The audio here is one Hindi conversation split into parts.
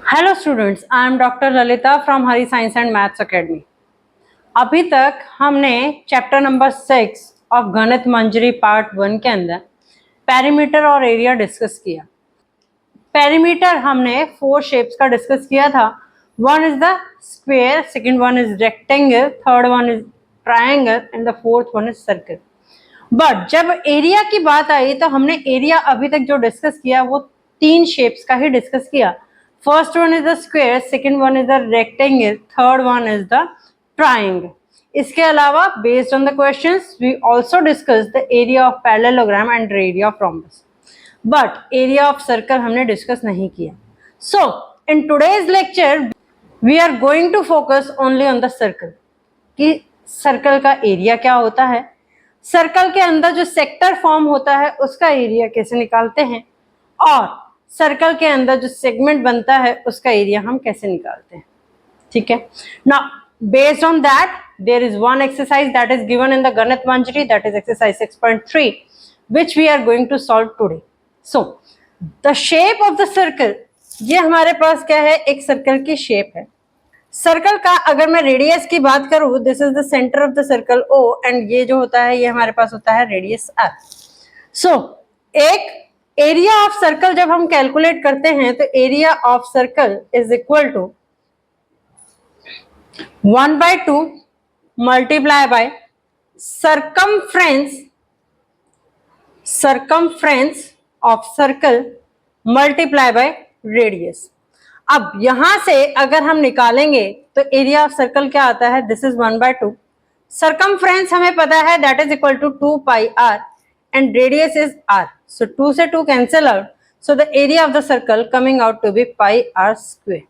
Hello students, I am doctor Lalita from Hari science and maths academy. अभी तक हमने चैप्टर नंबर 6 ऑफ गणित मंजरी पार्ट 1 के अंदर पेरीमीटर और एरिया डिस्कस किया। पेरीमीटर हमने 4 शेप्स का डिस्कस किया था। One is the square, second one is rectangle, third one is triangle and the fourth one is circle. But जब एरिया की बात आई तो हमने एरिया अभी तक जो डिस्कस किया वो 3 शेप्स का ही डिस्कस किया। First one is the square, second one is the rectangle, third one is the triangle. इसके अलावा based on the questions we also discuss the area of parallelogram and area of rhombus, but area of circle हमने डिस्कस नहीं किया। So in today's lecture we are going to focus only on the circle, कि सर्कल का एरिया क्या होता है, सर्कल के अंदर जो सेक्टर फॉर्म होता है उसका एरिया कैसे निकालते हैं, और सर्कल के अंदर जो सेगमेंट बनता है उसका एरिया हम कैसे निकालते हैं। ठीक है, now based on that there is one exercise that is given in the Ganit Manjari, that is exercise 6.3 which we are going to solve today. So the shape of the circle, ये हमारे पास क्या है, एक सर्कल की शेप है। सर्कल का अगर मैं रेडियस की बात करूं, this is the centre of the circle O and ये जो होता है ये हमारे पास होता है रेडियस R। सो एक एरिया ऑफ सर्कल जब हम कैलकुलेट करते हैं तो area of circle is equal to 1/2 multiply by circumference of circle multiply by radius. अब यहां से अगर हम निकालेंगे तो एरिया ऑफ सर्कल क्या आता है, दिस इज 1/2। सर्कमफ्रेंस हमें पता है that is equal to 2 pi r and radius is r, so 2 से 2 cancel out, so the area of the circle coming out to be pi are square.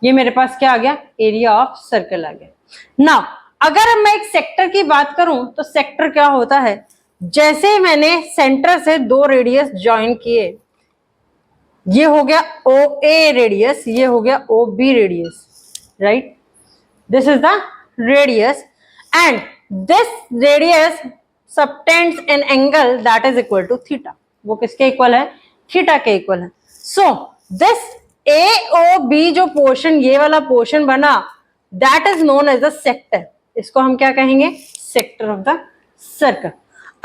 ये मेरे पास क्या आ गया, एरिया ऑफ सर्कल आ गया। नाउ अगर मैं एक सेक्टर की बात करूं तो सेक्टर क्या होता है, जैसे मैंने सेंटर से 2 रेडियस ज्वाइन किए, ये हो गया OA रेडियस, ये हो गया OB radius, right, this is the radius and this radius subtends an angle that is equal to theta. वो किसके इक्वल है, थीटा के इक्वल है। सो दिस AOB जो पोर्शन, ये वाला पोर्शन बना, that is known as the sector. इसको हम क्या कहेंगे, सेक्टर ऑफ द सर्कल।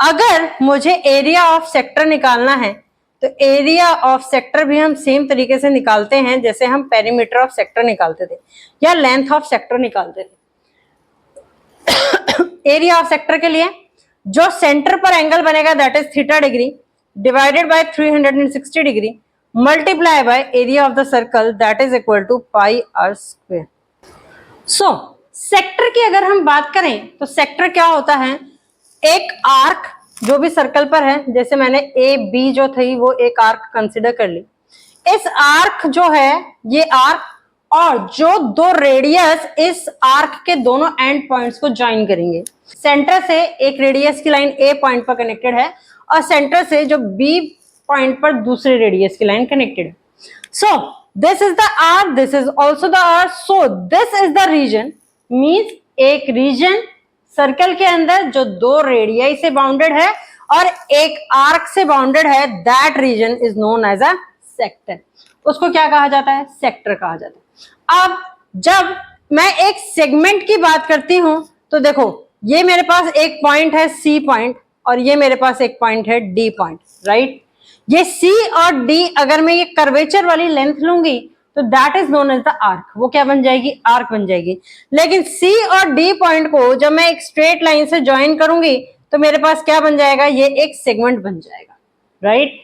अगर मुझे एरिया ऑफ सेक्टर निकालना है तो एरिया ऑफ सेक्टर भी हम सेम तरीके से निकालते हैं जैसे हम पेरीमीटर ऑफ सेक्टर निकालते थे या लेंथ ऑफ सेक्टर निकालते थे। एरिया ऑफ सेक्टर के लिए जो सेंटर पर एंगल बनेगा that is theta degree divided by 360 degree multiply by area of the circle that is equal to pi are square. So sector की अगर हम बात करें तो सेक्टर क्या होता है, एक आर्क जो भी सर्कल पर है, जैसे मैंने AB जो थी वो एक आर्क कंसिडर कर ली। इस आर्क जो है ये आर्क और जो 2 रेडियस इस आर्क के दोनों एंड पॉइंट्स को ज्वाइन करेंगे। सेंटर से एक रेडियस की लाइन A पॉइंट पर कनेक्टेड है और सेंटर से जो B पॉइंट पर दूसरे रेडियस की लाइन कनेक्टेड है। So this is the R, this is also the R, so this is the region, means एक रीजन सर्कल के अंदर जो 2 रेडियाई से बाउंडेड है और एक आर्क से बाउंडेड है, that region is known as a sector. उसको क्या कहा जाता है, सेक्टर कहा जाता है। अब जब मैं एक सेगमेंट की बात करती हूं तो देखो ये मेरे पास एक पॉइंट है C पॉइंट और ये मेरे पास एक पॉइंट है D पॉइंट, राइट। ये C और D अगर मैं ये कर्वेचर वाली लेंथ लूंगी तो that is known as the arc, वो क्या बन जाएगी, आर्क बन जाएगी। लेकिन C और D पॉइंट को जब मैं एक स्ट्रेट लाइन से ज्वाइन करूंगी तो मेरे पास क्या बन जाएगा, ये एक सेगमेंट बन जाएगा, राइट।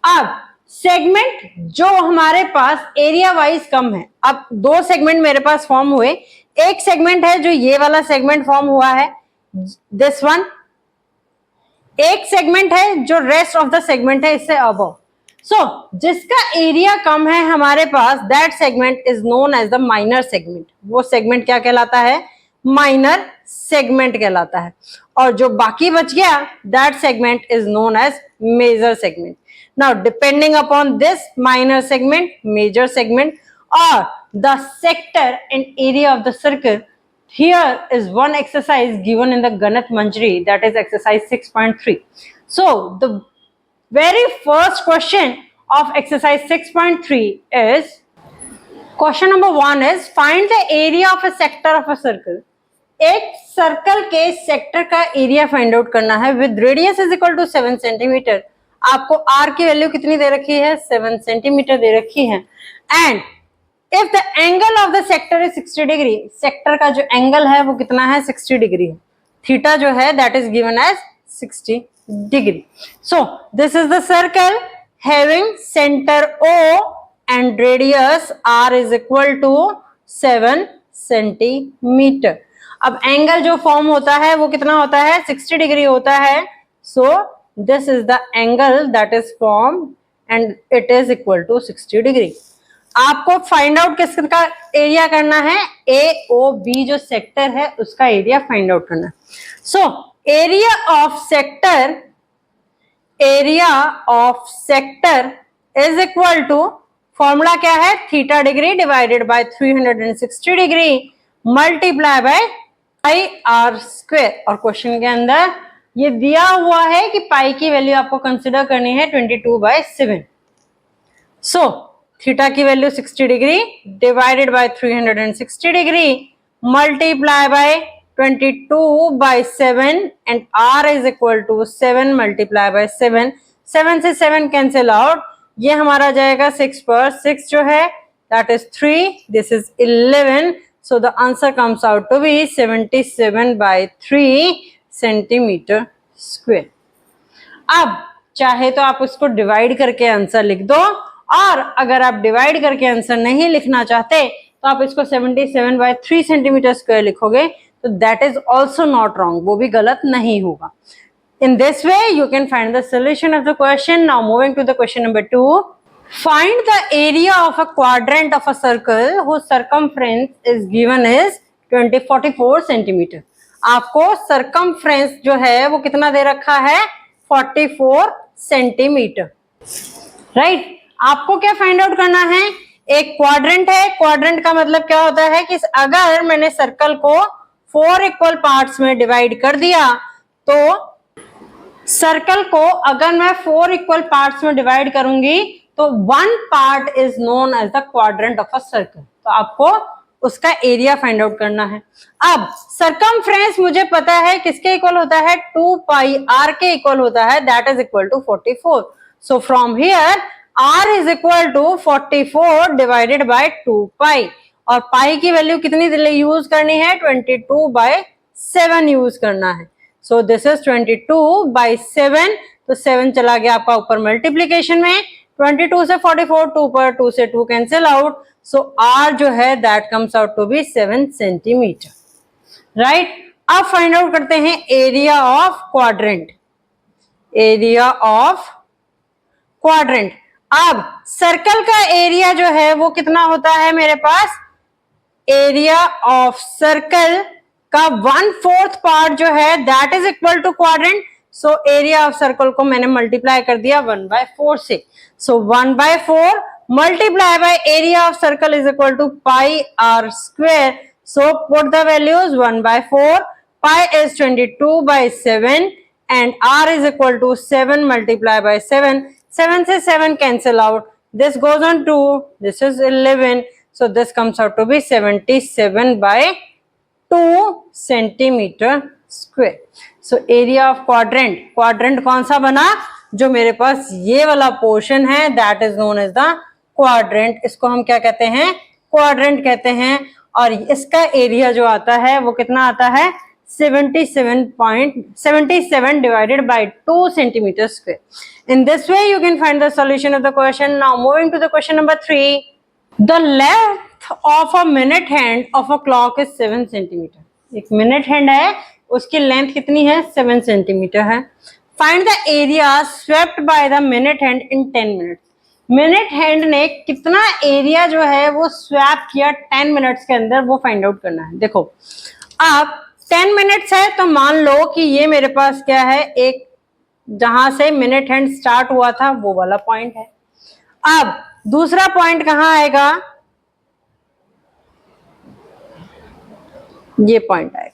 अब सेगमेंट जो हमारे पास एरिया वाइज कम है, अब 2 सेगमेंट मेरे पास फॉर्म हुए, एक सेगमेंट है जो ये वाला सेगमेंट फॉर्म हुआ है, दिस वन, एक सेगमेंट है जो रेस्ट ऑफ द सेगमेंट है इससे अबव। सो जिसका एरिया कम है हमारे पास, that segment is known as the minor segment. वो सेगमेंट क्या कहलाता है, माइनर सेगमेंट कहलाता है। और जो बाकी बच गया, that segment is known as major segment. Now depending upon this minor segment, major segment और the sector and area of the circle, here is one exercise given in the Ganit Manjari, that is exercise 6.3. So the very first question of exercise 6.3 is question number 1 is find the area of a sector of a circle. एक सर्कल के सेक्टर का एरिया फाइंड आउट करना है with radius is equal to 7 centimetre. आपको आर की वैल्यू कितनी दे रखी है? 7 सेंटीमीटर दे रखी है। And if the angle of the sector is 60 degree, sector का जो एंगल है वो कितना है? 60 डिग्री है। थीटा जो है that is given as 60 degree. So this is the circle having centre O and radius r is equal to 7 centimetre. अब एंगल जो फॉर्म होता है वो कितना होता है? 60 डिग्री होता है। So this is the angle that is form and it is equal to 60 degree. आपको फाइंड आउट किसका एरिया करना है? AOB जो सेक्टर है उसका एरिया फाइंड आउट करना है। सो area of sector is equal to, formula क्या है? Theta degree divided by 360 degree multiply by pi are square. और क्वेश्चन के अंदर ये दिया हुआ है कि पाई की वैल्यू आपको कंसिडर करनी है 22/7। सो थीटा की value 60 degree divided by 360 degree multiply by 22/7 and R is equal to 7 multiply by 7। 7 से 7 कैंसिल आउट, ये हमारा जाएगा 6 पर 6 जो है that is 3, this is 11। So the answer comes out to be 77/3 centimetre square. अब चाहे तो आप उसको डिवाइड करके आंसर लिख दो, और अगर आप डिवाइड करके आंसर नहीं लिखना चाहते तो आप इसको 77/3 सेंटीमीटर स्क्वायर लिखोगे, तो that is also not wrong, वो भी गलत नहीं होगा। In this way, you can find the solution of the question. Now, moving to the question number 2. Find the area of a quadrant of a circle whose circumference is given as 44 centimeter. आपको circumference जो है वो कितना दे रखा है? 44 सेंटीमीटर, राइट? आपको क्या फाइंड आउट करना है? एक क्वाड्रेंट है। क्वाड्रेंट का मतलब क्या होता है कि अगर मैंने सर्कल को 4 इक्वल पार्ट्स में डिवाइड कर दिया, तो सर्कल को अगर मैं 4 इक्वल पार्ट्स में डिवाइड करूंगी तो 1 part is known as the quadrant of a circle. तो आपको उसका एरिया फाइंड आउट करना है। अब सरकमफ्रेंस मुझे पता है किसके इक्वल होता है? 2 पाई r के इक्वल होता है, that is equal to 44। So from here r is equal to 44 divided by 2 pi, और पाई की वैल्यू कितनी यूज करनी है? 22/7 यूज करना है। सो दिस इज 22/7, तो 7 चला गया आपका ऊपर मल्टीप्लीकेशन में, 22 से 44, 2 पर 2 से 2 कैंसिल आउट, सो r जो है that comes out to be 7 centimetre, right? अब फाइंड आउट करते हैं area of quadrant. Area of quadrant, अब सर्कल का एरिया जो है वो कितना होता है मेरे पास? एरिया ऑफ सर्कल का 1/4 पार्ट जो है that is equal to quadrant. So area of circle को मैंने मल्टीप्लाई कर दिया 1/4 से। So 1/4 multiply by area of circle is equal to pi are square. So put the values 1/4, pi is 22/7 and R is equal to 7 multiply by 7। 7 से 7 cancel out, this goes on 2, this is 11, so this comes out to be 77/2 centimeter square. So area of quadrant, quadrant कौन सा बना? जो मेरे पास ये वाला पोर्शन है that is known as the quadrant, इसको हम क्या कहते हैं? quadrant कहते हैं। और इसका एरिया जो आता है वो कितना आता है? 77 divided by 2 centimeter square. In this way you can find the solution of the question. Now moving to the question number 3. The length of a minute hand of a clock is 7 centimeter. एक मिनट हैंड है, उसकी लेंथ कितनी है? 7 सेंटीमीटर है। Find the area swept by the minute hand in 10 minutes. Minute hand ने कितना एरिया जो है वो स्वैप किया 10 मिनट्स के अंदर, वो फाइंड आउट करना है। देखो अब 10 मिनट्स है तो मान लो कि ये मेरे पास क्या है? एक जहां से मिनट हैंड स्टार्ट हुआ था वो वाला पॉइंट है। अब दूसरा पॉइंट कहां आएगा? ये पॉइंट आएगा।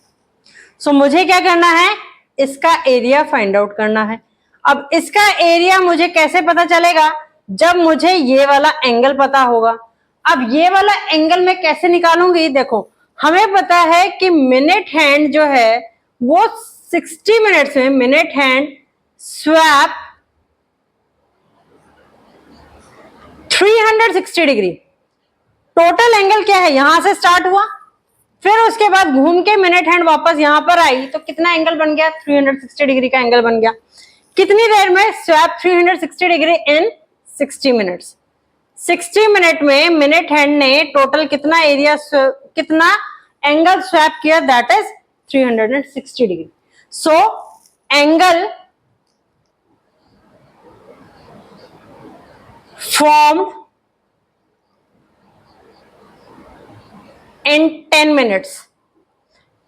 सो मुझे क्या करना है? इसका एरिया फाइंड आउट करना है। अब इसका एरिया मुझे कैसे पता चलेगा? जब मुझे ये वाला एंगल पता होगा। अब ये वाला एंगल मैं कैसे निकालूंगी, देखो हमें पता है कि मिनट हैंड जो है वो 60 मिनट्स में minute hand swap 360 degree. Total angle क्या है, यहां से स्टार्ट हुआ, फिर उसके बाद घूम के मिनट हैंड वापस यहां पर आई, तो कितना एंगल बन गया, 360 डिग्री का एंगल बन गया। कितनी देर में, swap 360 degree in 60 minutes. 60 minute में मिनट हैंड ने टोटल कितना एरिया, कितना एंगल स्वैप किया, that is 360 degree. So angle formed in 10 minutes।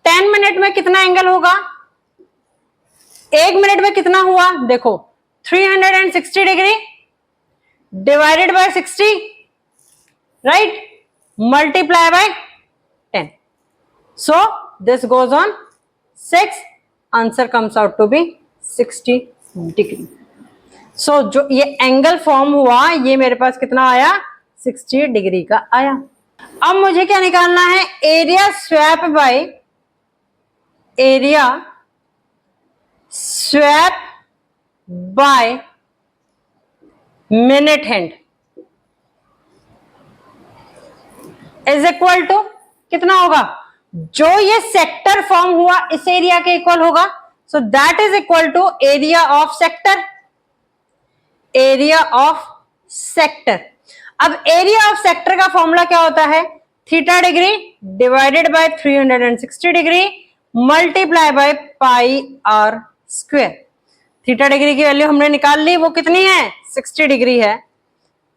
10 minute में कितना एंगल होगा, 1 मिनट में कितना हुआ, देखो 360 degree divided by 60, right, multiply by 10, so this goes on 6, answer comes out to be 60 degree. So जो ये एंगल फॉर्म हुआ ये मेरे पास कितना आया, 60 डिग्री का आया। अब मुझे क्या निकालना है, area swept by minute hand is equal to कितना होगा, जो ये सेक्टर फॉर्म हुआ इस एरिया के इक्वल होगा, so that is equal to area of sector, area of sector. अब एरिया ऑफ सेक्टर का फॉर्मूला क्या होता है, theta degree divided by 360 degree multiply by pi are square. Theta degree की वैल्यू हमने निकाल ली, वो कितनी है, 60 डिग्री है।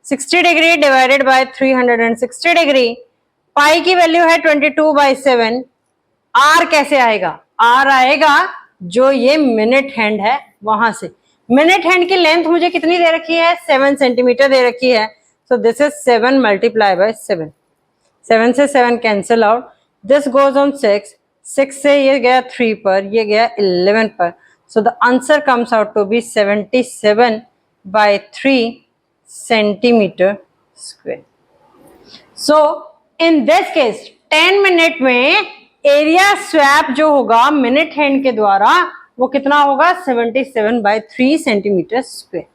60 degree divided by 360 degree, pi की वैल्यू है 22/7। आर कैसे आएगा, आर आएगा जो ये मिनट हैंड है वहां से। मिनट हैंड की लेंथ मुझे कितनी दे रखी है, 7 सेंटीमीटर दे रखी है, so this is 7 multiply by 7। 7 से 7 cancel out, this goes on 6, 6 से ये गया 3 पर, ये गया 11 पर, so the answer comes out to be 77/3 centimetre square. So in this case 10 minute में एरिया स्वैप जो होगा मिनट हैंड के द्वारा वो कितना होगा, 77/3 centimetre square.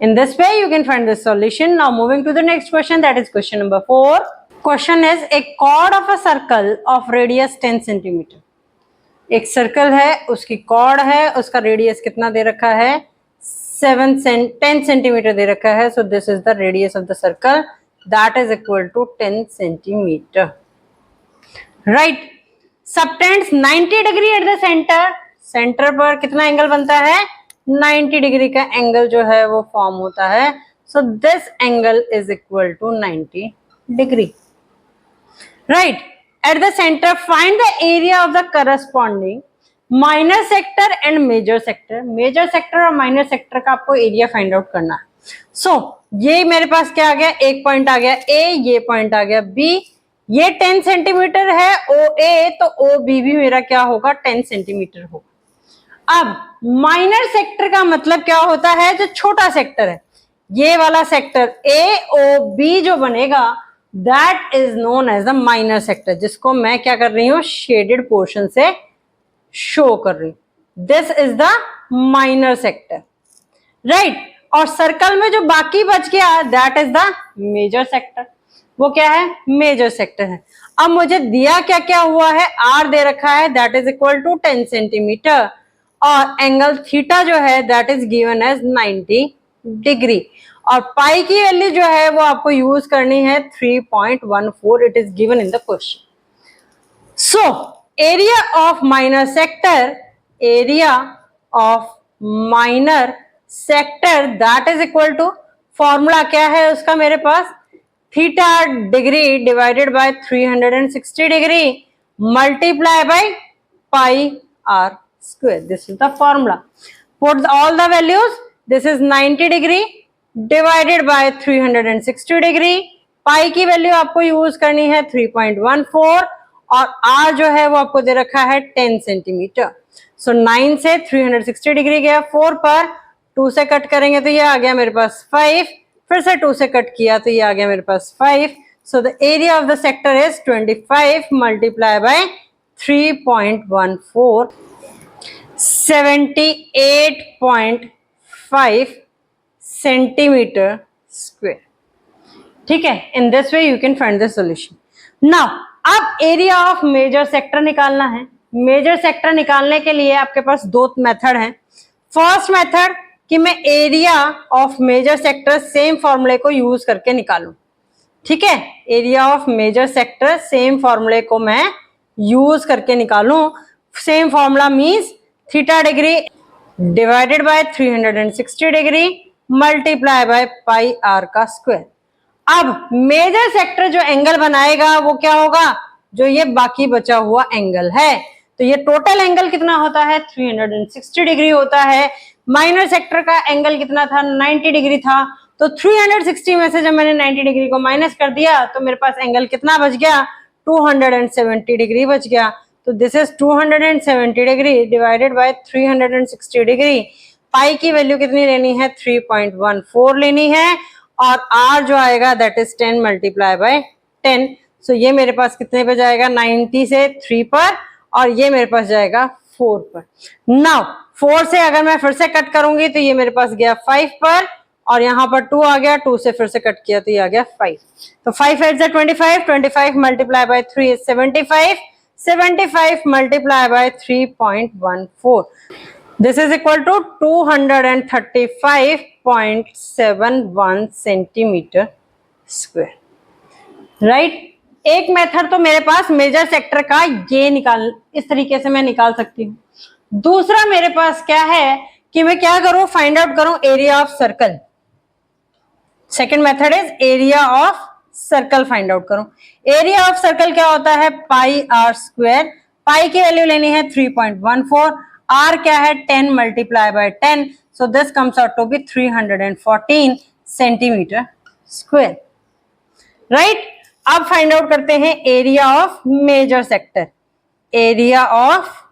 In this way you can find the solution. Now moving to the next question, that is question number 4. Question is a chord of a circle of radius 10 centimeter. एक सर्कल है, उसकी chord है, उसका रेडियस कितना दे रखा है, 10 सेंटीमीटर दे रखा है, so this is the radius of the circle, that is equal to 10 centimeter. Right. Subtends 90 degree at the center. Centre पर कितना एंगल बनता है, 90 डिग्री का एंगल जो है वो फॉर्म होता है, so this angle is equal to 90 degree, right. At the centre find the area of the corresponding minor sector and major sector. Major sector और माइनर सेक्टर का आपको एरिया फाइंड आउट करना है। सो ये मेरे पास क्या आ गया, एक पॉइंट आ गया ए, ये पॉइंट आ गया बी, ये 10 सेंटीमीटर है ओ ए, तो ओ बी भी मेरा क्या होगा, 10 सेंटीमीटर होगा। अब माइनर सेक्टर का मतलब क्या होता है, जो छोटा सेक्टर है, ये वाला सेक्टर ए ओ बी जो बनेगा that is known as the minor sector, जिसको मैं क्या कर रही हूं, शेडेड पोर्शन से शो कर रही हूं, this is the minor sector, right. और सर्कल में जो बाकी बच गया that is the major sector, वो क्या है, मेजर सेक्टर है। अब मुझे दिया क्या क्या हुआ है, आर दे रखा है that is equal to 10 centimetre, और एंगल थीटा जो है that is given as 90 degree, और पाई की वैल्यू जो है वो आपको यूज करनी है 3.14, it is given in the question. So area of minor sector, area of minor sector that is equal to, formula क्या है उसका मेरे पास, theta degree divided by 360 degree multiply by pi r square. This is the formula. Put all the values. This is 90 degree divided by 360 degree. पाई की वैल्यू आपको यूज करनी है 3.14, और आर जो है वो आपको दे रखा है 10 सेंटीमीटर। सो 9 से 360 डिग्री गया 4 पर, 2 से कट करेंगे तो ये आ गया मेरे पास 5, फिर से 2 से कट किया तो ये आ गया मेरे पास 5, So the area of the sector is 25 multiplied by 3.14, 78.5 centimeter square. ठीक है, इन this way you can find the solution. Now अब एरिया ऑफ मेजर सेक्टर निकालना है. मेजर सेक्टर निकालने के लिए आपके पास दो मेथड हैं. फर्स्ट मेथड कि मैं area of major sector same फॉर्मूले को यूज करके निकालूं. ठीक है, area of major sector same फॉर्मूले को मैं यूज करके निकालूं. Same formula means theta degree divided by 360 degree multiply by pi R का स्क्वायर. अब मेजर सेक्टर जो एंगल बनाएगा वो क्या होगा, जो ये बाकी बचा हुआ एंगल है. तो ये टोटल एंगल कितना होता है, 360 डिग्री होता है. माइनर सेक्टर का एंगल कितना था, 90 डिग्री था. तो 360 में से जब मैंने 90 डिग्री को माइनस कर दिया तो मेरे पास एंगल कितना बच गया, 270 डिग्री बच गया. तो this is 270 degree divided by 360 degree. Pi की वैल्यू कितनी लेनी है, 3.14 लेनी है. और r जो आएगा दैट इज 10 मल्टीप्लाई बाय 10. सो ये मेरे पास कितने पे जाएगा, 90 से 3 पर, और ये मेरे पास जाएगा 4 पर. नाउ 4 से अगर मैं फिर से कट करूंगी तो ये मेरे पास गया 5 पर, और यहाँ पर 2 आ गया, 2 से फिर से कट किया तो ये आ गया 5. तो 5 8 से 25, 25 multiply by 3 is 75, 75 multiply by 3.14. This is equal to 235.71 centimetre square. Right, एक मेथड तो मेरे पास मेजर सेक्टर का ये निकाल, इस तरीके से मैं निकाल सकती हूँ. दूसरा मेरे पास क्या है कि मैं क्या करूं, फाइंड आउट करूं area of circle. Second method is area of circle find out करूं. एरिया ऑफ सर्कल क्या होता है, पाई आर स्क्वायर. पाई की वैल्यू लेनी है 3.14, r क्या है 10 multiply by 10. So this comes out to be 314 centimetre square. Right, अब फाइंड आउट करते हैं area of major sector. Area of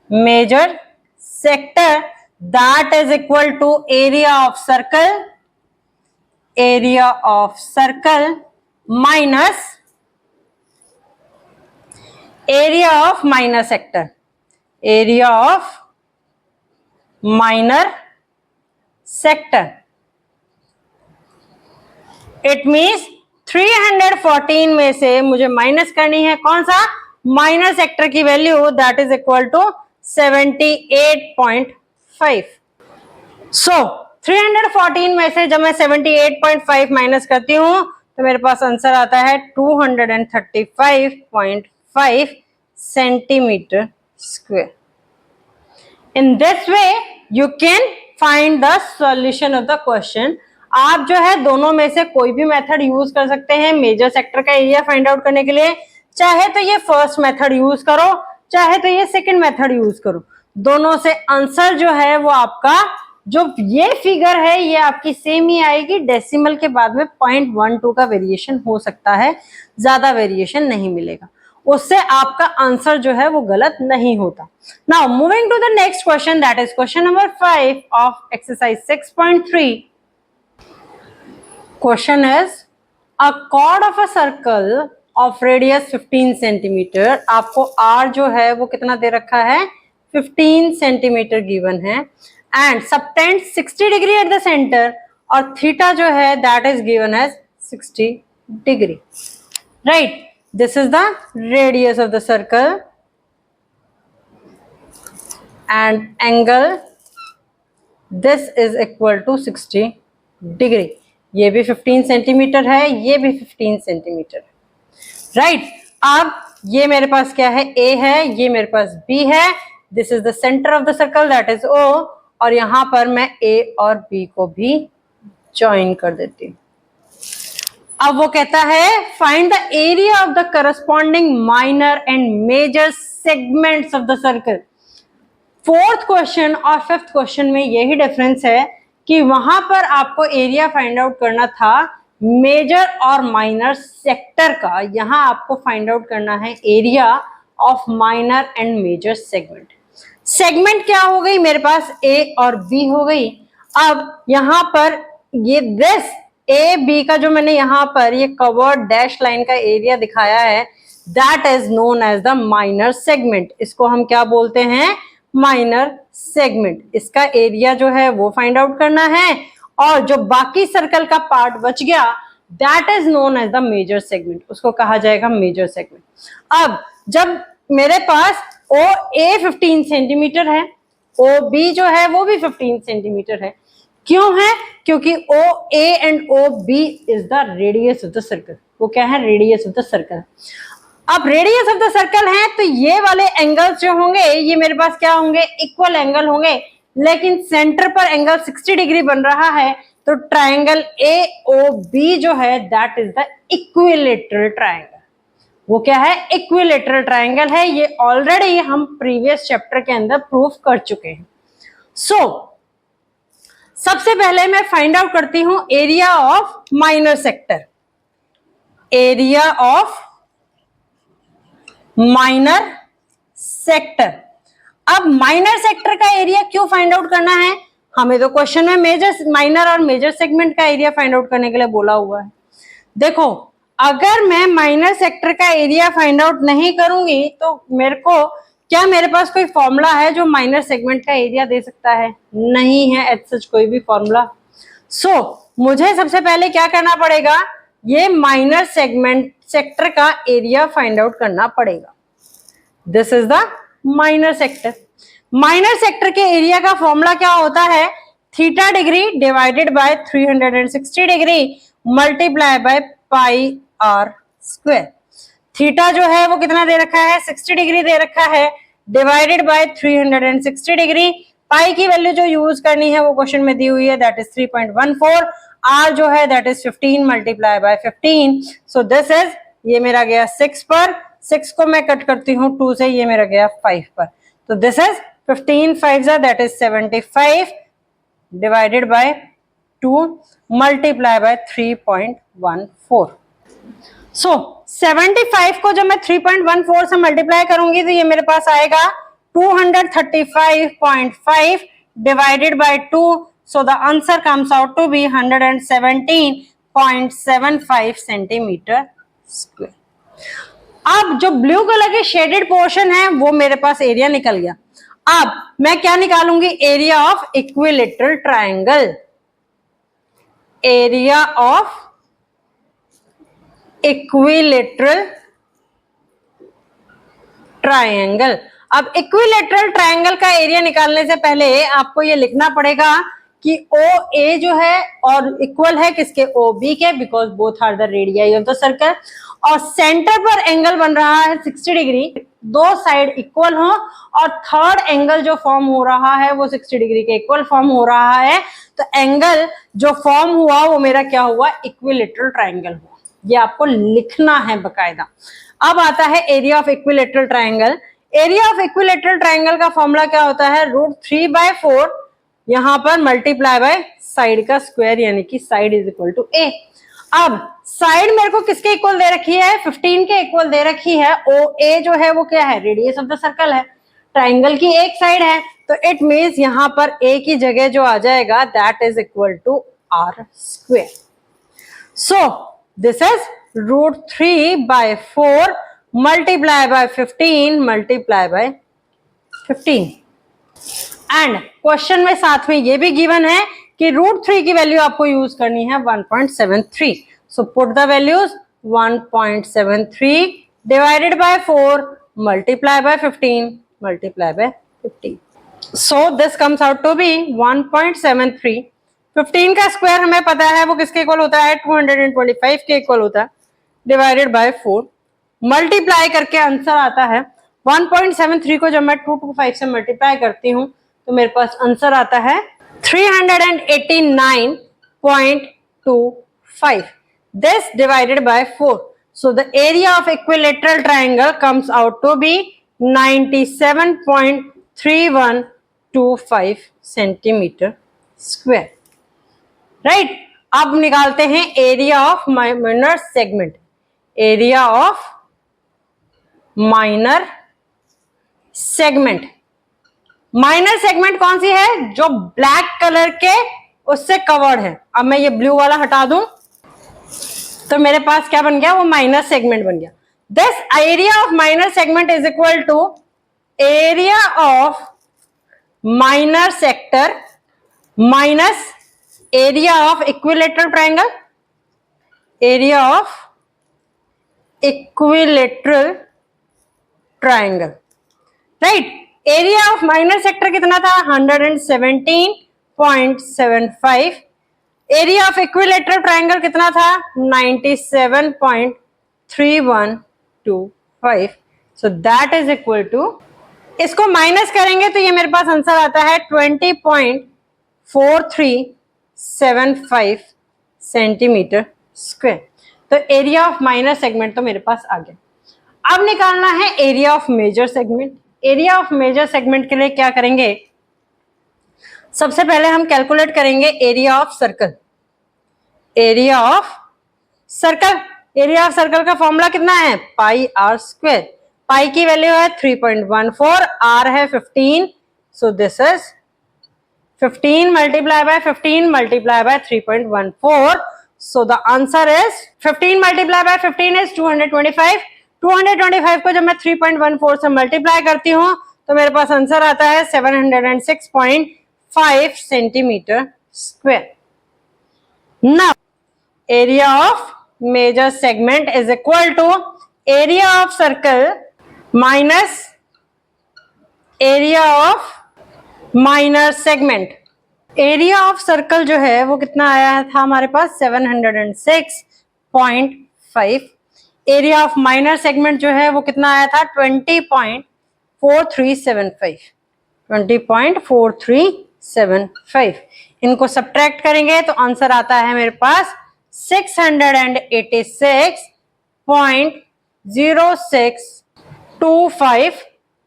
major sector that is equal to area of circle, area of circle minus area of minor sector, area of minor sector. It means 314 में से मुझे माइनस करनी है कौन सा, माइनर सेक्टर की value that is equal to 78.5. सो 314 में से जब मैं 78.5 माइनस करती हूं तो मेरे पास आंसर आता है 235.5 centimetre square. In this way you can find the solution of the question. आप जो है दोनों में से कोई भी मेथड यूज कर सकते हैं मेजर सेक्टर का एरिया फाइंड आउट करने के लिए. चाहे तो ये फर्स्ट मेथड यूज करो, चाहे तो ये सेकंड मेथड यूज करो. दोनों से आंसर जो है वो आपका, जो ये फिगर है ये आपकी सेम ही आएगी. डेसिमल के बाद में 0.12 का वेरिएशन हो सकता है, ज्यादा वेरिएशन नहीं मिलेगा. उससे आपका आंसर जो है वो गलत नहीं होता. Now moving to the next question that is question number 5 of exercise 6.3. Question is a chord of a circle of radius 15 centimetre. आपको आर जो है वो कितना दे रखा है, 15 सेंटीमीटर गिवन है. And subtend 60 degree at the centre, और थीटा जो है that is given as 60 degree. Right, this is the radius of the circle and angle this is equal to 60 degree. ये भी 15 सेंटीमीटर है, ये भी 15 सेंटीमीटर है. राइट, अब ये मेरे पास क्या है, A है, ये मेरे पास B है. This is the centre of the circle that is O, और यहां पर मैं A और B को भी ज्वाइन कर देती हूँ. अब वो कहता है find the area of the corresponding minor and major segments of the circle. Fourth question और फिफ्थ क्वेश्चन में यही डिफरेंस है कि वहां पर आपको एरिया फाइंड आउट करना था मेजर और माइनर सेक्टर का, यहां आपको फाइंड आउट करना है area of minor and major segment. Segment क्या हो गई, मेरे पास A और B हो गई. अब यहां पर ये दिस ए बी का जो मैंने यहाँ पर ये कवर्ड डैश लाइन का एरिया दिखाया है, that is known as the minor segment. इसको हम क्या बोलते हैं? Minor segment. इसका एरिया जो है वो फाइंड आउट करना है, और जो बाकी सर्कल का पार्ट बच गया that is known as the major segment, उसको कहा जाएगा मेजर सेगमेंट। अब जब मेरे पास ओ ए 15 सेंटीमीटर है, ओ बी जो है वो भी 15 सेंटीमीटर है, क्यों है? क्योंकि O A and O B is the radius of the circle. वो क्या है? Radius of the circle. अब रेडियस ऑफ द सर्कल है तो ये वाले एंगल्स जो होंगे ये मेरे पास क्या होंगे? इक्वल एंगल होंगे, लेकिन सेंटर पर एंगल 60 डिग्री बन रहा है, तो ट्राइंगल ए ओ बी जो है that is the equilateral triangle. वो क्या है? इक्विलेटरल ट्राइंगल है। ये ऑलरेडी हम प्रीवियस चैप्टर के अंदर प्रूफ कर चुके हैं। सबसे पहले मैं फाइंड आउट करती हूं area of minor sector. Area of minor sector. अब माइनर सेक्टर का एरिया क्यों फाइंड आउट करना है? हमें तो क्वेश्चन में मेजर माइनर और मेजर सेगमेंट का एरिया फाइंड आउट करने के लिए बोला हुआ है। देखो, अगर मैं माइनर सेक्टर का एरिया फाइंड आउट नहीं करूंगी तो मेरे पास कोई फॉर्मूला है जो माइनर सेगमेंट का एरिया दे सकता है? नहीं है एज सच कोई भी फॉर्मूला। मुझे सबसे पहले क्या करना पड़ेगा? ये माइनर सेगमेंट सेक्टर का एरिया फाइंड आउट करना पड़ेगा। This is the minor sector. Minor sector के एरिया का फॉर्मूला क्या होता है? Theta degree divided by 360 degree multiply by pi are square. Theta जो है वो कितना दे रखा है? 60 डिग्री दे रखा है, डिवाइडेड बाय 360 डिग्री। पाई की वैल्यू जो यूज करनी है वो क्वेश्चन में दी हुई है, दैट इज 3.14। आर जो है that is 15 multiply by 15। So this is, ये मेरा गया 6 पर, 6 को मैं कट करती हूँ 2 से, ये मेरा गया 5 पर। तो this is 15 5 that is 75 divided by 2 multiply by 3.14। 75 को जब मैं 3.14 से मल्टीप्लाई करूंगी तो ये मेरे पास आएगा 235.5 divided by 2। So the answer comes out to be 117.75 centimetre square. अब जो ब्लू कलर के शेडेड पोर्शन है वो मेरे पास एरिया निकल गया। अब मैं क्या निकालूंगी? Area of equilateral triangle. Area of equilateral triangle. अब इक्विलेटरल ट्राइंगल का एरिया निकालने से पहले आपको ये लिखना पड़ेगा कि ओ ए जो है और इक्वल है किसके? ओ बी के, because both are the radii of the circle. और सेंटर पर एंगल बन रहा है 60 डिग्री, दो साइड इक्वल हो, और थर्ड एंगल जो फॉर्म हो रहा है वो 60 डिग्री के इक्वल फॉर्म हो रहा है, तो एंगल जो फॉर्म हुआ वो मेरा क्या हुआ? इक्विलेटरल ट्राइंगल हुआ। ये आपको लिखना है बकायदा। अब आता है area of equilateral triangle. Area of equilateral triangle का फॉर्मूला क्या होता है? √3/4 यहां पर मल्टीप्लाई बाय साइड का स्क्वायर, यानी कि साइड इज इक्वल टू ए। अब साइड मेरे को किसके इक्वल दे रखी है? 15 के इक्वल दे रखी है। ओ ए जो है वो क्या है? रेडियस ऑफ द सर्कल है, ट्राइंगल की एक साइड है, तो इट मींस यहां पर ए की जगह जो आ जाएगा that is equal to r square. So this is √3/4 multiply by 15 multiply by 15। And question में साथ में ये भी गिवन है कि √3 की वैल्यू आपको यूज करनी है 1.73। So put the values 1.73 divided by 4 multiply by 15 multiply by 15। So this comes out to be 1.73। 15 का स्क्वायर हमें पता है वो किसके इक्वल होता है? 225 के इक्वल होता है, डिवाइडेड बाय 4 मल्टीप्लाई करके आंसर आता है 1.73 को जब मैं 225 से मल्टीप्लाई करती हूँ तो मेरे पास आंसर आता है 389.25. This divided by 4. So the area of equilateral triangle comes out to be 97.3125 centimeter square. Right? अब निकालते हैं area of minor segment. Area of minor segment. Minor segment कौन सी है? जो ब्लैक कलर के उससे कवर्ड है। अब मैं ये ब्लू वाला हटा दूं तो मेरे पास क्या बन गया, वो माइनर सेगमेंट बन गया. This area of minor segment is equal to area of minor sector minus area of equilateral triangle, area of equilateral triangle, right. Area of minor sector कितना था, 117.75. एरिया ऑफ इक्विलेटरल ट्राइंगल कितना था, 97.3125. So that is equal to, इसको माइनस करेंगे तो ये मेरे पास आंसर आता है 20.4375 सेंटीमीटर स्क्वायर. तो एरिया ऑफ माइनर सेगमेंट तो मेरे पास आ गया. अब निकालना है area of major segment. Area of major segment के लिए क्या करेंगे, सबसे पहले हम कैलकुलेट करेंगे area of circle. Area of circle, area of circle का फॉर्मूला कितना है, पाई आर स्क्वायर. पाई की वैल्यू है 3.14, आर है 15, so this is 15 multiplied by 15 multiplied by 3.14. So the answer is 15 multiplied by 15 is 225. 225 को जब मैं 3.14 से मल्टीप्लाई करती हूँ तो मेरे पास आंसर आता है 706.5 centimetre square. Now area of major segment is equal to area of circle minus area of minor segment. Area of circle जो है वो कितना आया था हमारे पास, 706.5. एरिया ऑफ माइनर सेगमेंट जो है वो कितना आया था, 20.4375. 20.4375. इनको सब्ट्रैक्ट करेंगे तो आंसर आता है मेरे पास 686.0625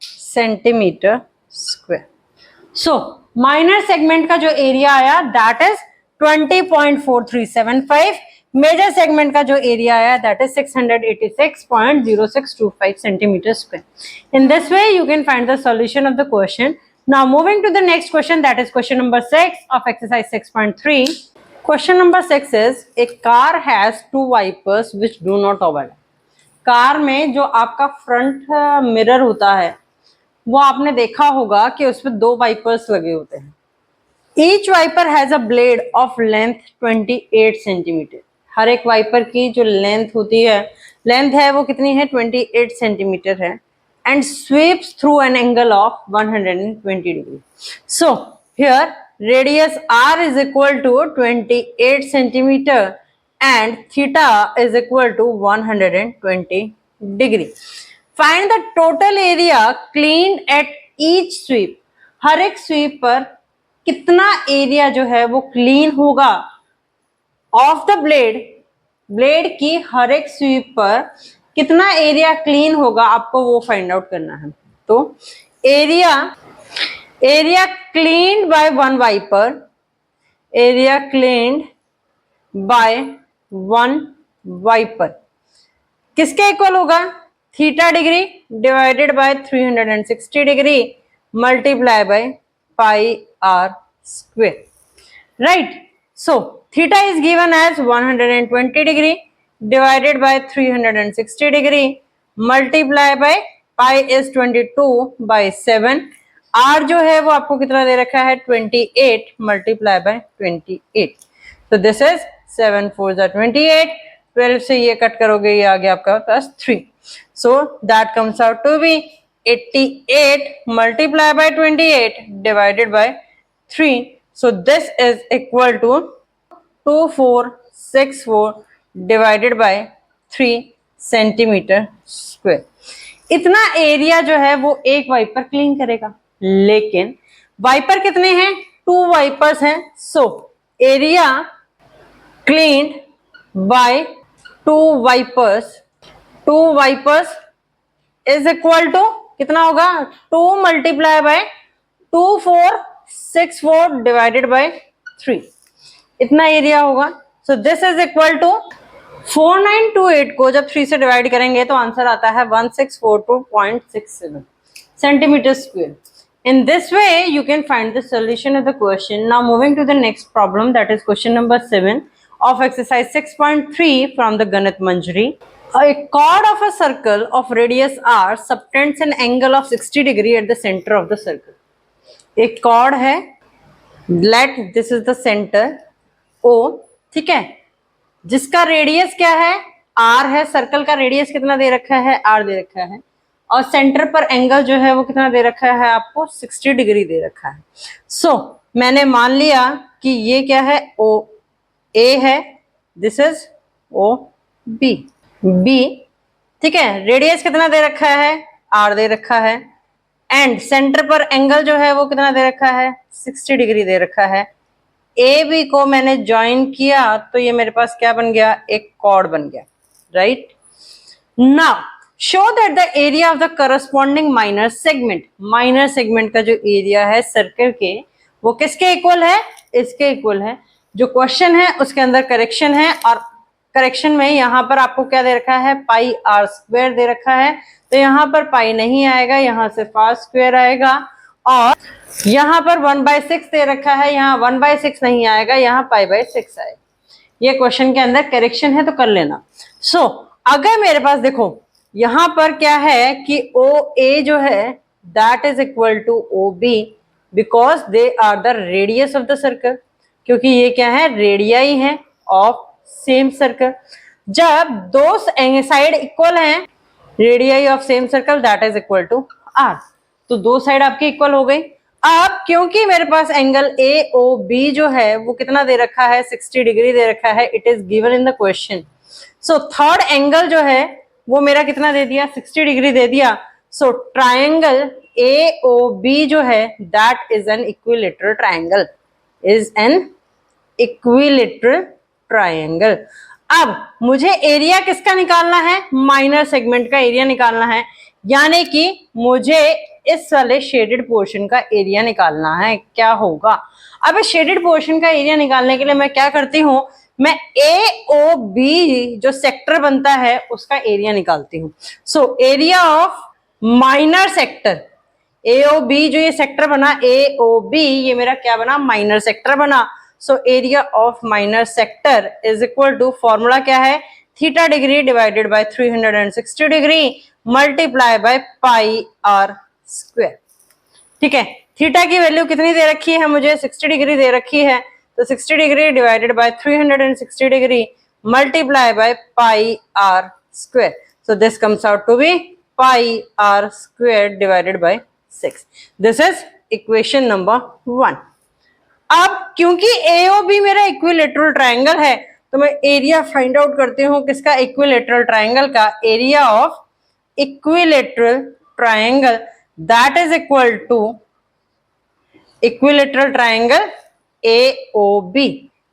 सेंटीमीटर स्क्वायर. सो माइनर सेगमेंट का जो एरिया आया दैट इज 20.4375. मेजर सेगमेंट का जो एरिया आया that is 686.0625 centimetre square. In this way you can find the solution of the question. Now moving to the next question that is question number 6 of exercise 6.3. Question number 6 is a car has 2 wipers which do not overlap. Car में जो आपका फ्रंट मिरर होता है वो आपने देखा होगा कि उसमें 2 वाइपर्स लगे होते हैं. Each wiper has a blade of length 28 centimetre. हर एक वाइपर की जो लेंथ होती है, लेंथ है वो कितनी है, 28 सेंटीमीटर है. And sweeps through an angle of 120 degree. So here radius r is equal to 28 centimetre and theta is equal to 120 degree. Find the total area cleaned at each sweep. हर एक स्वीप पर कितना एरिया जो है वो क्लीन होगा ऑफ द ब्लेड. ब्लेड की हर एक स्वीप पर कितना एरिया क्लीन होगा आपको वो फाइंड आउट करना है. तो area cleaned by one wiper, area cleaned by one wiper किसके इक्वल होगा, theta degree divided by 360 degree multiply by pi r square. Right. So theta is given as 120 degree divided by 360 degree multiply by pi is 22 by 7. r जो है वो आपको कितना दे रखा है, 28 multiply by 28. so this is 7 4 28. 12 से ये कट करोगे ये आ गया आपका पास 3. so that comes out to be 88 multiply by 28 divided by 3. so this is equal to 2464 divided by 3 centimetre square. इतना एरिया जो है वो एक वाइपर क्लीन करेगा, लेकिन वाइपर कितने हैं, 2 वाइपर्स हैं. So area cleaned by 2 wipers is equal to कितना होगा, 2 मल्टीप्लाई बाय 2464 डिवाइडेड बाय 3. इतना एरिया होगा. So this is equal to 4928 को जब 3 से डिवाइड करेंगे तो आंसर आता है 1642.67 centimetre square. In this way, you can find the solution of the question. Now moving to the next problem, that is question number 7 of exercise 6.3 from the Ganit Manjari. A chord of a circle of radius r subtends an angle of 60 degree at the center of the circle. एक chord है, let this is the center O, ठीक है, जिसका रेडियस क्या है, r है, सर्कल का रेडियस कितना दे रखा है, r दे रखा है, और सेंटर पर एंगल जो है वो कितना दे रखा है आपको, 60 डिग्री दे रखा है. सो मैंने मान लिया कि ये क्या है, ओ ए है, this is O B, B, ठीक है, रेडियस कितना दे रखा है, आर दे रखा है, एंड सेंटर पर एंगल जो है वो कितना दे रखा है, 60 डिग्री दे रखा है. ए बी को मैंने ज्वाइन किया तो ये मेरे पास क्या बन गया, एक कॉर्ड बन गया, right. Now show that the area of the corresponding minor segment का जो एरिया है सर्कल के, वो किसके इक्वल है, इसके इक्वल है. जो क्वेश्चन है उसके अंदर करेक्शन है, और करेक्शन में यहाँ पर आपको क्या दे रखा है, पाई आर स्क्वायर दे रखा है, तो यहाँ पर पाई नहीं आएगा, यहाँ से आर स्क्वायर आएगा, और यहाँ पर 1/6 दे रखा है, यहाँ 1/6 नहीं आएगा, यहाँ पाई/6 आएगा. ये क्वेश्चन के अंदर करेक्शन है तो कर लेना. सो अगर मेरे पास देखो यहाँ पर क्या है कि ओ ए जो है that is equal to O B, because they are the radius of the circle, क्योंकि ये क्या है, रेडियाई है ऑफ सेम सर्कल. जब दो साइड इक्वल हैं, radii of same circle that is equal to r, तो दो साइड आपकी इक्वल हो गई. अब क्योंकि मेरे पास एंगल ए ओ बी जो है वो कितना दे रखा है, 60 डिग्री दे रखा है, it is given in the question. So third angle जो है वो मेरा कितना दे दिया, 60 डिग्री दे दिया. So triangle A O B जो है that is an equilateral triangle, is an equilateral triangle. अब मुझे एरिया किसका निकालना है, माइनर सेगमेंट का एरिया निकालना है, यानी कि मुझे इस वाले शेडेड पोर्शन का एरिया निकालना है. क्या होगा, अब इस शेडेड पोर्शन का एरिया निकालने के लिए मैं क्या करती हूँ, मैं ए ओ बी जो सेक्टर बनता है उसका एरिया निकालती हूँ. So area of minor sector, A O B जो ये सेक्टर बना, ए ओ बी, ये मेरा क्या बना, माइनर सेक्टर बना. So area of minor sector is equal to, formula क्या है, theta degree divided by 360 degree multiply by pi are square. ठीक है, थीटा की वैल्यू कितनी दे रखी है मुझे, 60 डिग्री दे रखी है, तो 60 degree divided by 360 degree multiply by pi are square. So this comes out to be pi are square divided by 6. This is equation number 1. अब क्योंकि AOB मेरा इक्विलेटरल ट्रायंगल है तो मैं एरिया फाइंड आउट करती हूँ किसका, इक्विलेटरल ट्रायंगल का. Area of equilateral triangle that is equal to equilateral triangle AOB.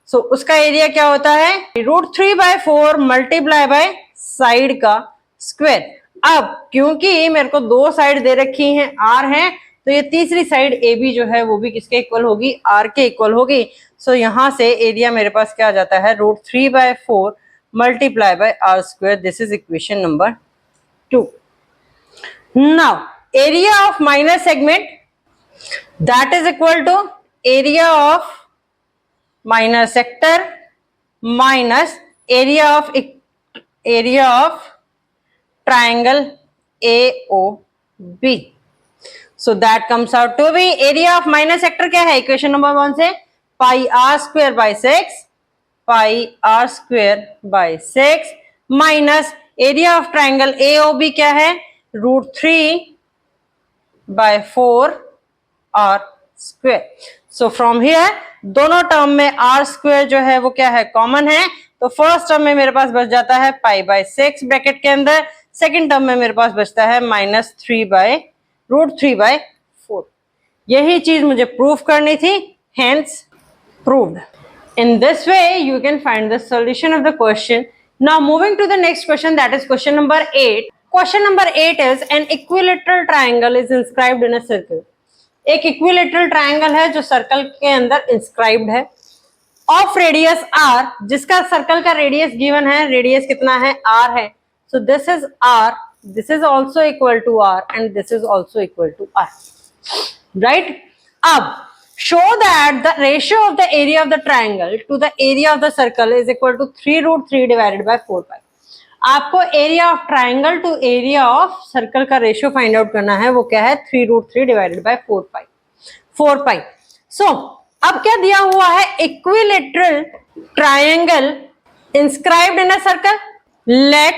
So उसका एरिया क्या होता है, √3/4 मल्टीप्लाई बाय साइड का स्क्वायर. अब क्योंकि मेरे को दो साइड दे रखी हैं, R है, तो ये तीसरी साइड AB जो है वो भी किसके इक्वल होगी, R के इक्वल होगी. सो यहां से एरिया मेरे पास क्या आ जाता है, √3/4 multiply by R square. This is equation number 2. Now area of minor segment that is equal to area of minor sector minus area of triangle AOB. So that comes out to be area of minor sector क्या है, इक्वेशन नंबर 1 से pi are square by 6 minus area of triangle AOB क्या है, √3/4 r square. So from here दोनों टर्म में आर स्क्वायर जो है वो क्या है, कॉमन है. तो फर्स्ट टर्म में मेरे पास बच जाता है पाई/6 ब्रैकेट के अंदर, सेकेंड टर्म में मेरे पास बचता है -√3/4. यही चीज मुझे प्रूफ करनी थी, hence proved. In this way you can find the solution of the question. Now moving to the next question, that is question number 8. Question number 8 is an equilateral triangle is inscribed in a circle. एक इक्विलेटरल ट्रायंगल है जो सर्कल के अंदर इंस्क्राइब्ड है, ऑफ रेडियस r, जिसका सर्कल का रेडियस गिवन है, रेडियस कितना है, r है. So this is r, this is also equal to r and this is also equal to r, right? अब show that the ratio of the area of the triangle to the area of the circle is equal to 3√3 divided by 4 pi. आपको area of triangle to area of circle का रेशियो फाइंड आउट करना है, वो क्या है 3√3 डिवाइडेड बाय 4 पाई. सो अब क्या दिया हुआ है, equilateral triangle inscribed in a circle, let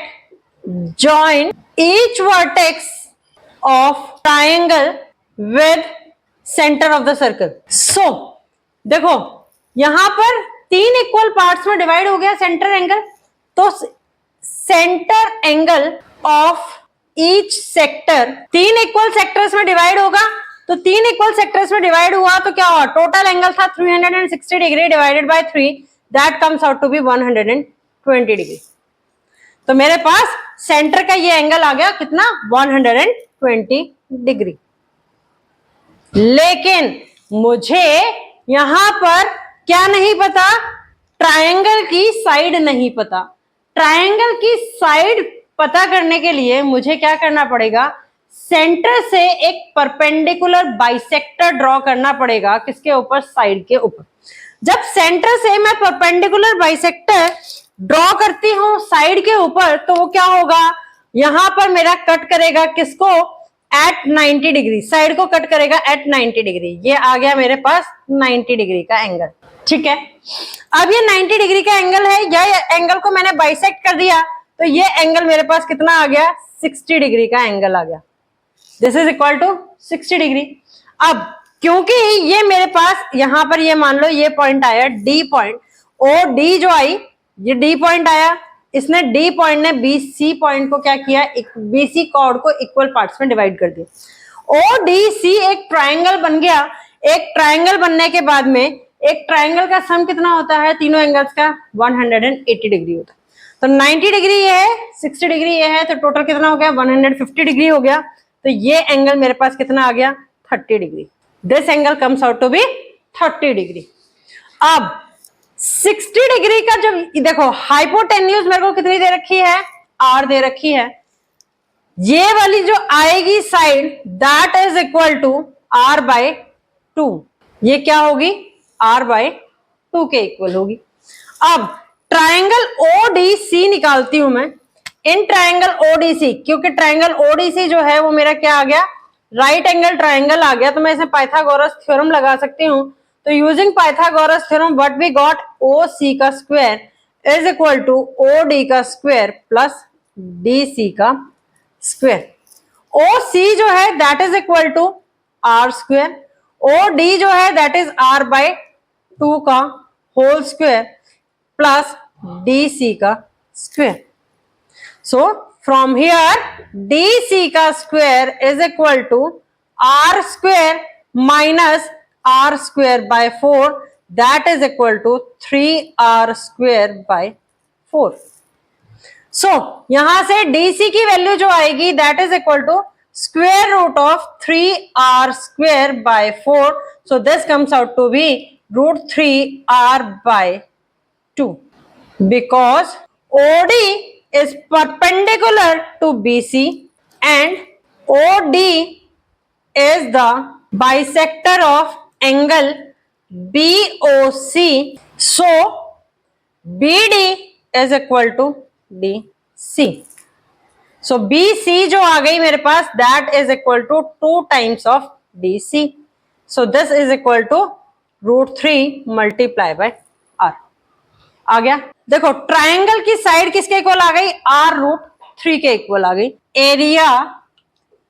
join each vertex of triangle with centre of the circle. So देखो यहां पर 3 इक्वल पार्ट्स में डिवाइड हो गया सेंटर एंगल, तो centre angle of each sector 3 equal sectors में डिवाइड होगा. तो 3 इक्वल सेक्टर्स में डिवाइड हुआ तो क्या हुआ, टोटल एंगल था 360 degree divided by 3, that comes out to be 120 degree. तो मेरे पास सेंटर का ये एंगल आ गया कितना, 120 डिग्री. लेकिन मुझे यहां पर क्या नहीं पता, ट्रायंगल की साइड नहीं पता. ट्रायंगल की साइड पता करने के लिए मुझे क्या करना पड़ेगा, सेंटर से एक परपेंडिकुलर बाइसेक्टर ड्रॉ करना पड़ेगा. किसके ऊपर, साइड के ऊपर. जब सेंटर से मैं परपेंडिकुलर बाइसेक्टर ड्रॉ करती हूं साइड के ऊपर, तो वो क्या होगा, यहां पर मेरा कट करेगा किसको, एट 90 डिग्री, साइड को कट करेगा एट 90 डिग्री. ये आ गया मेरे पास 90 डिग्री का एंगल. ठीक है, अब ये 90 डिग्री का एंगल है, या एंगल को मैंने बाइसेक्ट कर दिया, तो ये एंगल मेरे पास कितना आ गया, 60 डिग्री का एंगल आ गया. This is equal to 60 degree. अब क्योंकि ये मेरे पास यहां पर ये मान लो ये पॉइंट आया डी पॉइंट, ओ डी जो आई, ये डी पॉइंट आया, इसने डी पॉइंट ने बीसी पॉइंट को क्या किया, बीसी कॉर्ड को इक्वल पार्ट्स में डिवाइड कर दिया. ओ डी सी एक ट्राइंगल बन गया. एक ट्राइंगल बनने के बाद में एक ट्राइंगल का सम कितना होता है, तीनों एंगल्स का 180 डिग्री होता है. तो 90 डिग्री ये है, 60 डिग्री ये है, तो टोटल कितना हो गया, 150 डिग्री हो गया. तो ये एंगल मेरे पास कितना आ गया, 30 degree. This angle comes out to be 30 degree. अब 60 डिग्री का जब देखो हाइपोटेन्यूज मेरे को कितनी दे रखी है, आर दे रखी है. ये वाली जो आएगी side, that is equal to r by 2. ये क्या होगी, आर बाय 2 के इक्वल होगी. अब ट्राइंगल ओडीसी निकालती हूं मैं. इन ट्राइंगल ओडीसी, क्योंकि ट्राइंगल ओडीसी जो है वो मेरा क्या आ गया, राइट एंगल ट्राइंगल आ गया, तो मैं इसे पाइथागोरस थ्योरम लगा सकती हूं. तो using Pythagoras theorem what we got, O C का square is equal to O D का स्क्वायर प्लस डी सी का स्क्वायर. ओ सी जो है that is equal to r square, O D जो है दैट इज आर बाय 2 का whole square plus D C का square. So from here D C का square is equal to r square minus r square by 4, that is equal to 3r square by 4. So यहां से dc की वैल्यू जो आएगी that is equal to square root of 3r square by 4. So this comes out to be root 3r by 2, because OD is perpendicular to BC and OD is the bisector of angle BOC. So BD is equal to DC. So BC जो आ गई मेरे पास, that is equal to 2 times of DC. So this is equal to root 3 multiply by R. आ गया. देखो ट्राइंगल की साइड किसके इक्वल आ गई, R रूट 3 के इक्वल आ गई. Area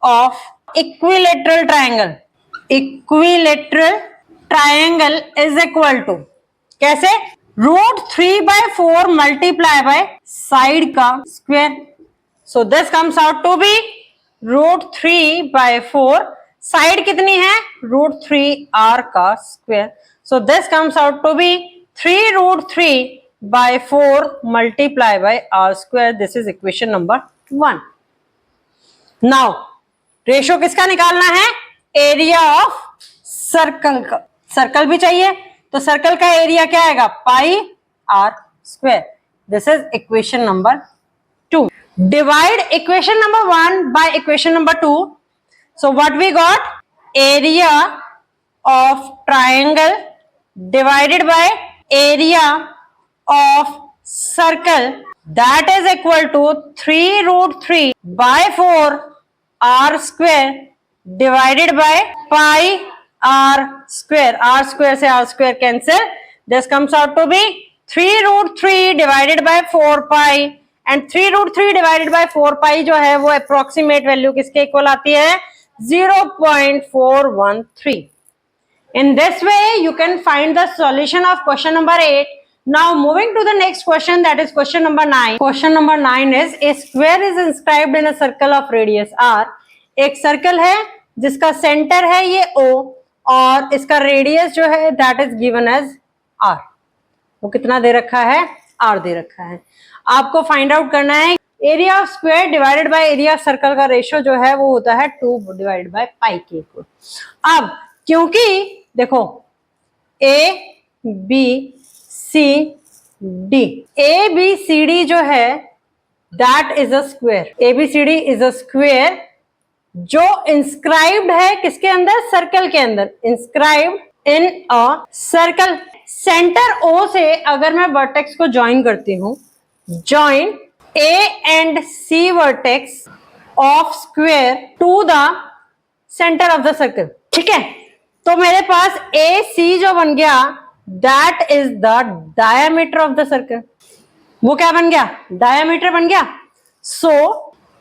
of equilateral triangle, equilateral triangle is equal to कैसे, रूट 3/4 मल्टीप्लाई बाय साइड का square. So this comes out to be root 3/4, side कितनी है, रूट 3r का square. So this comes out to be 3√3/4 multiply by r square. This is equation number 1. Now ratio किसका निकालना है, एरिया ऑफ सर्कल का. सर्कल भी चाहिए, तो सर्कल का एरिया क्या आएगा, पाई are square. This is equation number 2. Divide equation number 1 by equation number 2. So what we got, area of triangle divided by area of circle that is equal to 3 root 3 by 4 r square divided by pi r square. R square से r square cancel. This comes out to be 3 root 3 divided by 4 pi and 3 root 3 divided by 4 pi जो है वो approximate value किसके इक्वल आती है 0.413. In this way you can find the solution of question number 8. Now moving to the next question, that is question number 9. Question number 9 is a square is inscribed in a circle of radius r. एक सर्कल है जिसका सेंटर है ये O और इसका रेडियस जो है that is given as r. वो कितना दे रखा है r दे रखा है. आपको फाइंड आउट करना है area of square divided by area of circle का रेशियो जो है वो होता है 2 डिवाइडेड बाय पाई के इक्वल. अब क्योंकि देखो A B C D, A B C D जो है that is a square. A B C D is a square जो इंस्क्राइब्ड है किसके अंदर सर्कल के अंदर. Inscribed in a circle. Centre O से अगर मैं वर्टेक्स को ज्वाइन करती हूं, join A and C vertex of square to the centre of the circle. ठीक है, तो मेरे पास ए सी जो बन गया that is the diameter of the circle. वो क्या बन गया डायमीटर बन गया. सो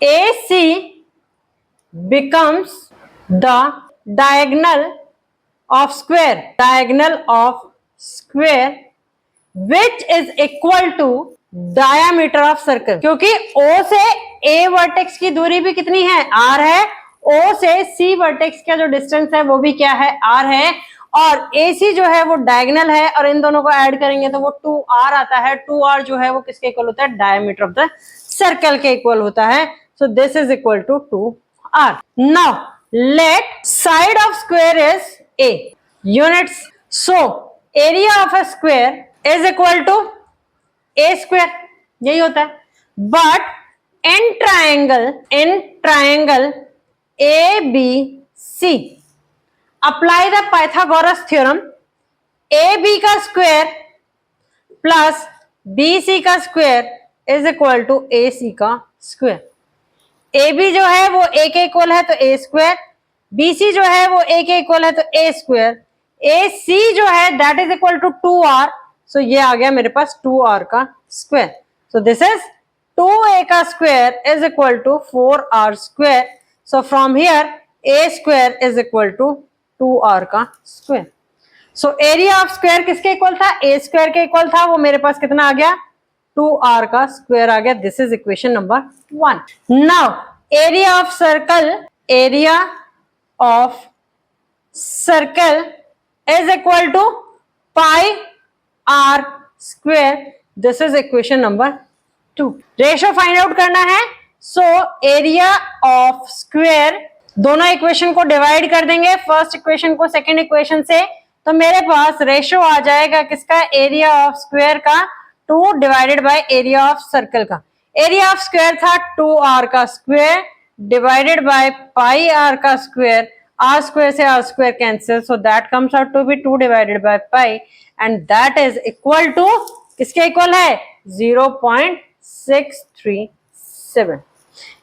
ए सी becomes the diagonal of square, diagonal of square which is equal to diameter of circle. क्योंकि O से A वर्टेक्स की दूरी भी कितनी है r है, O से C वर्टेक्स का जो डिस्टेंस है वो भी क्या है r है और AC जो है वो डायगोनल है और इन दोनों को ऐड करेंगे तो वो 2r आता है. 2r जो है वो किसके इक्वल होता है डायमीटर ऑफ द सर्कल के इक्वल होता है. So this is equal to 2r. Now let side of square is a units. So area of a square is equal to a square. यही होता है. But in triangle ABC apply the Pythagoras theorem. AB का स्क्वायर प्लस BC का square is equal to AC का स्क्वायर. ए बी जो है वो ए के इक्वल है तो ए स्क्वायर, बी सी जो है वो ए के इक्वल है तो ए स्क्वायर, ए सी जो है that is equal to 2r. So ये आ गया मेरे पास 2r का square. So this is 2a का square is equal to 4r square. So from here a square is equal to 2r का square. So area of square किसके इक्वल था ए स्क्वायर के इक्वल था. वो मेरे पास कितना आ गया 2r का स्क्वायर आ गया. This is equation number 1. Now area of circle, area of circle is equal to pi are square. This is equation number 2. Ratio find out करना है. सो एरिया ऑफ स्क्वायर दोनों इक्वेशन को डिवाइड कर देंगे, फर्स्ट इक्वेशन को सेकेंड इक्वेशन से. तो मेरे पास रेशियो आ जाएगा किसका एरिया ऑफ स्क्वायर का 2 divided by area of circle का. एरिया ऑफ स्क्वायर था 2r का square divided by pi r का स्क्वायर. r स्क्वायर से r square cancel, so that comes out to be 2 divided by pi and that is equal to किसके इक्वल है 0.637.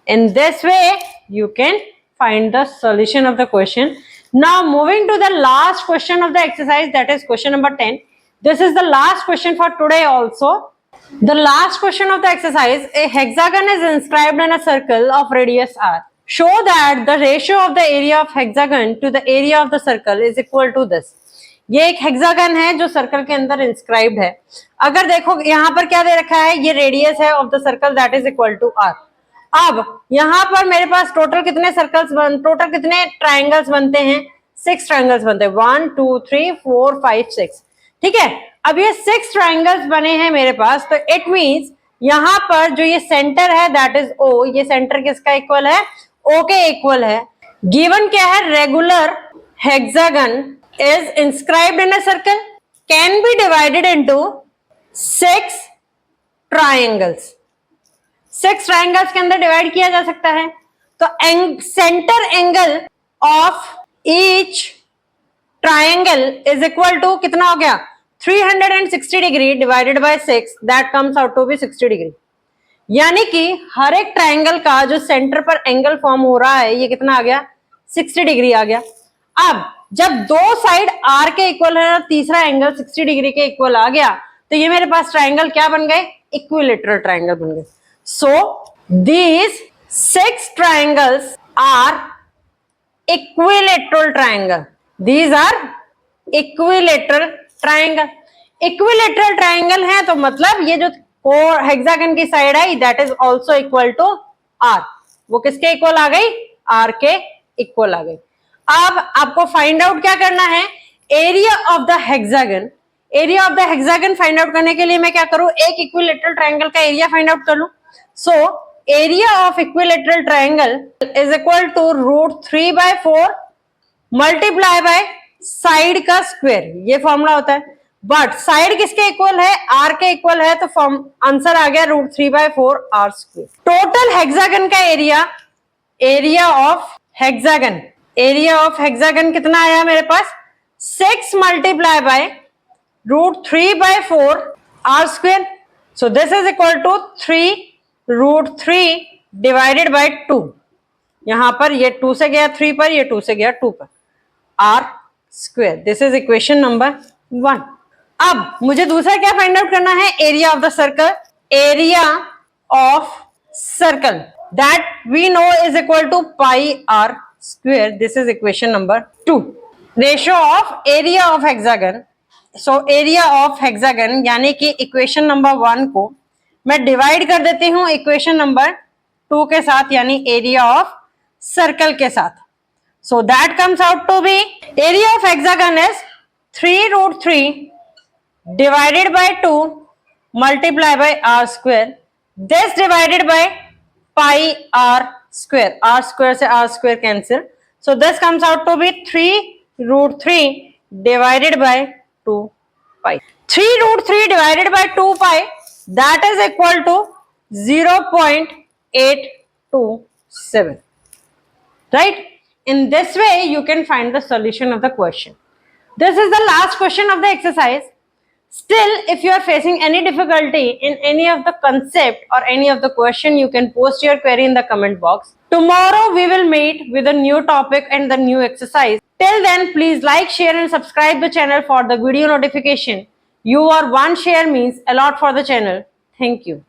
In this way you can find the solution of the question. Now moving to the last question of the exercise, that is question number 10. This is the last question for today also. The last question of the exercise, a hexagon is inscribed in a circle of radius r. Show that the ratio of the area of hexagon to the area of the circle is equal to this. ये एक हेक्सागन है जो सर्कल के अंदर इंस्क्राइब्ड है. अगर देखो यहाँ पर क्या दे रखा है, ये रेडियस है of the circle that is equal to r. अब यहाँ पर मेरे पास टोटल कितने टोटल कितने ट्राइंगल्स बनते हैं 6 ट्राइंगल्स बनते हैं 1 2 3 4 5 6. ठीक है, अब ये 6 ट्राइंगल्स बने हैं मेरे पास. तो इट मींस यहाँ पर जो ये सेंटर है दैट इज O, ये सेंटर किसका इक्वल है O के इक्वल है. गिवन क्या है regular hexagon is inscribed in a circle can be divided into 6 triangles. 6 triangles के अंदर डिवाइड किया जा सकता है. तो centre angle of each triangle is equal to कितना हो गया 360 degree divided by 6 that comes out to be 60 degree. यानी कि हर एक ट्राइंगल का जो सेंटर पर एंगल फॉर्म हो रहा है ये कितना आ गया 60 डिग्री आ गया। अब जब दो साइड आर के इक्वल है और तीसरा एंगल 60 डिग्री के इक्वल आ गया तो ये मेरे पास ट्राइंगल क्या बन गए इक्विलेटरल ट्राइंगल बन गए। So these 6 triangles are equilateral triangle. These are equilateral triangle। Equilateral triangle है तो मतलब ये जो हेक्सागन की साइड है that is also equal to r. वो किसके इक्वल आ गई आर के इक्वल आ गई। अब आपको फाइंड आउट क्या करना है area of the hexagon. Area of the hexagon find out करने के लिए मैं क्या करूं एक इक्विलेटरल ट्राइंगल का एरिया फाइंड आउट कर लूं। So area of equilateral triangle is equal to √3/4 multiply by side का स्क्वायर। ये फॉर्मूला होता है बट साइड किसके इक्वल है आर के इक्वल है तो आंसर आ गया √3/4 आर स्क्वायर। टोटल हेक्सागन का एरिया एरिया ऑफ हेक्सागन कितना आया मेरे पास 6 multiply by √3/4 r square. So this is equal to 3√3 divided by 2। यहां पर ये 2 से गया 3 पर ये 2 से गया 2 पर r square. This is equation number 1। अब मुझे दूसरा क्या फाइंड आउट करना है area of the circle. Area of circle that we know is equal to pi are square. This is equation number 2। Ratio of area of hexagon. So area of hexagon यानी कि इक्वेशन नंबर 1 को मैं डिवाइड कर देती हूं इक्वेशन नंबर 2 के साथ यानी एरिया ऑफ सर्कल के साथ। So that comes out to be area of hexagon is 3√3 divided by 2 multiply by r square. This divided by pi r square. R square से r square cancel. So this comes out to be 3√3 divided by 2 pi. 3√3 divided by 2 pi that is equal to 0.827. Right? In this way, you can find the solution of the question. This is the last question of the exercise. Still, if you are facing any difficulty in any of the concept or any of the question, you can post your query in the comment box. Tomorrow, we will meet with a new topic and the new exercise. Till then, please like, share and subscribe the channel for the video notification. Your one share means a lot for the channel. Thank you.